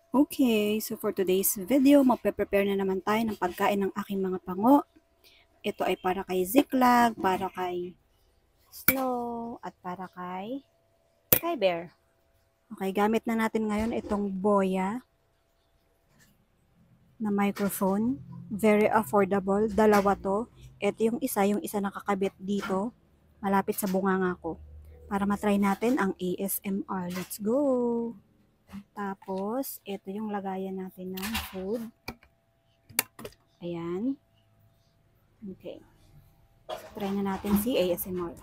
Okay, so for today's video, magpe-prepare na naman tayo ng pagkain ng aking mga pango. Ito ay para kay Ziklag, para kay Snow, at para kay Bear. Okay, gamit na natin ngayon itong Boya na microphone. Very affordable. Dalawa to. Ito yung isa nakakabit dito, malapit sa bunganga ko. Para matry natin ang ASMR. Let's go! Tapos, ito yung lagayan natin ng food. Ayan. Okay. Try na natin si ASMR.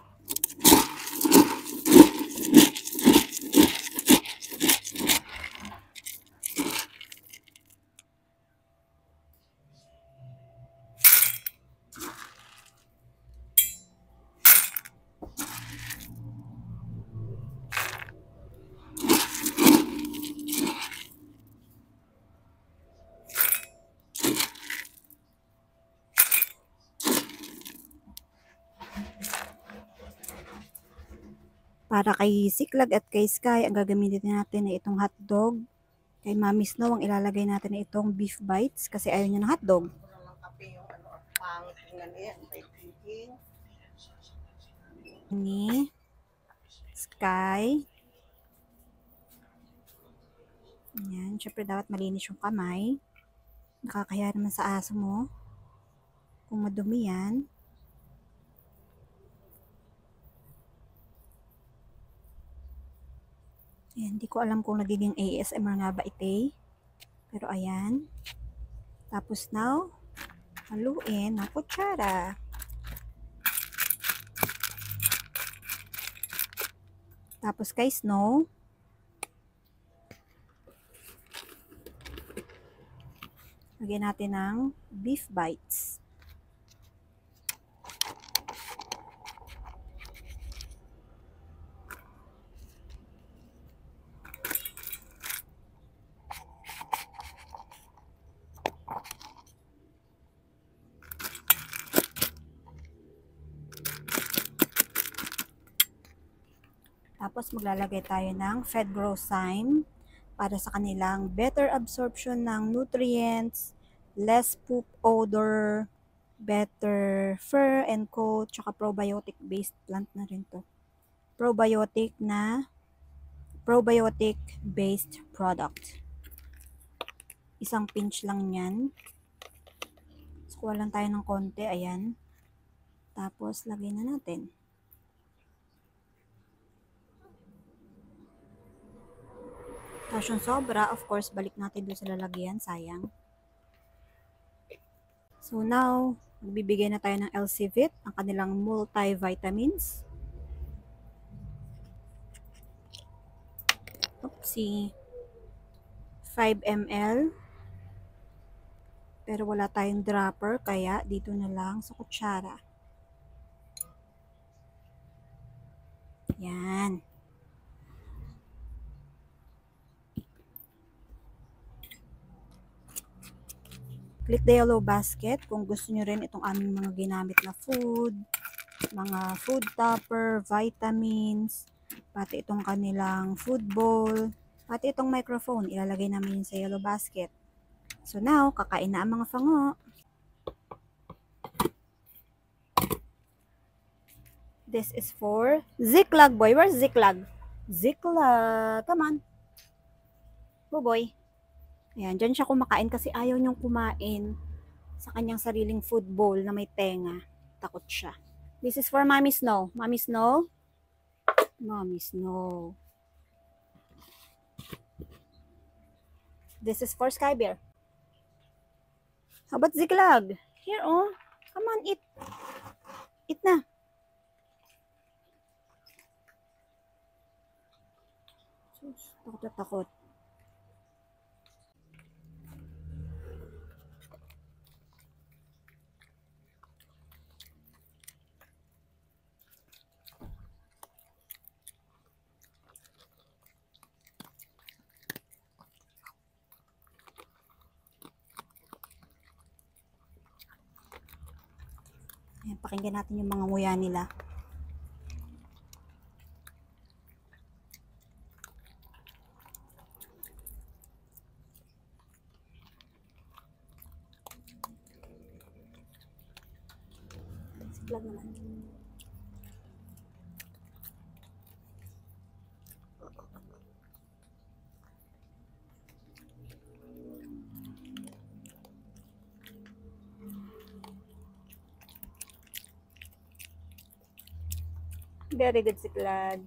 Para kay Siklag at kay Sky, ang gagamitin natin ay itong hotdog. Kay Mami Snow, ang ilalagay natin ay itong beef bites kasi ayaw niya ng hotdog. Ni Sky. Ayan, syempre dapat malinis yung kamay. Nakakahiya naman sa aso mo. Kung madumi yan. Ayan, hindi ko alam kung nagiging ASMR nga ba ite. Pero ayan. Tapos now, haluin ng kutsara. Tapos kay Snow, lagyan natin ng beef bites. Tapos maglalagay tayo ng Fedgrozyme para sa kanilang better absorption ng nutrients, less poop odor, better fur and coat, tsaka probiotic based plant na rin to. Probiotic based product. Isang pinch lang yan. So, kuha lang tayo ng konti, ayan. Tapos lagay na natin. Tapos yung sobra, of course, balik natin doon sa lalagyan, sayang. So now, magbibigay na tayo ng LC-Vit, ang kanilang multivitamins. Oopsie. 5 ml. Pero wala tayong dropper, kaya dito na lang sa kutsara. Yan. Click the yellow basket kung gusto nyo rin itong aming mga ginamit na food, mga food topper, vitamins, pati itong kanilang food bowl, pati itong microphone, ilalagay namin sa yellow basket. So now, kakain na ang mga fango. This is for Ziklag boy. Where's Ziklag? Ziklag, come on. Boy. Ayan, dyan siya kumakain kasi ayaw niyong kumain sa kanyang sariling food bowl na may tenga. Takot siya. This is for Mommy Snow. Mommy Snow. Mommy Snow. This is for Sky Bear. How about Ziklag? Here, oh. Come on, eat. Eat na. Takot na takot. Ayan, pakinggan natin yung mga nguya nila. Ziklag naman. Very good, Ziklag.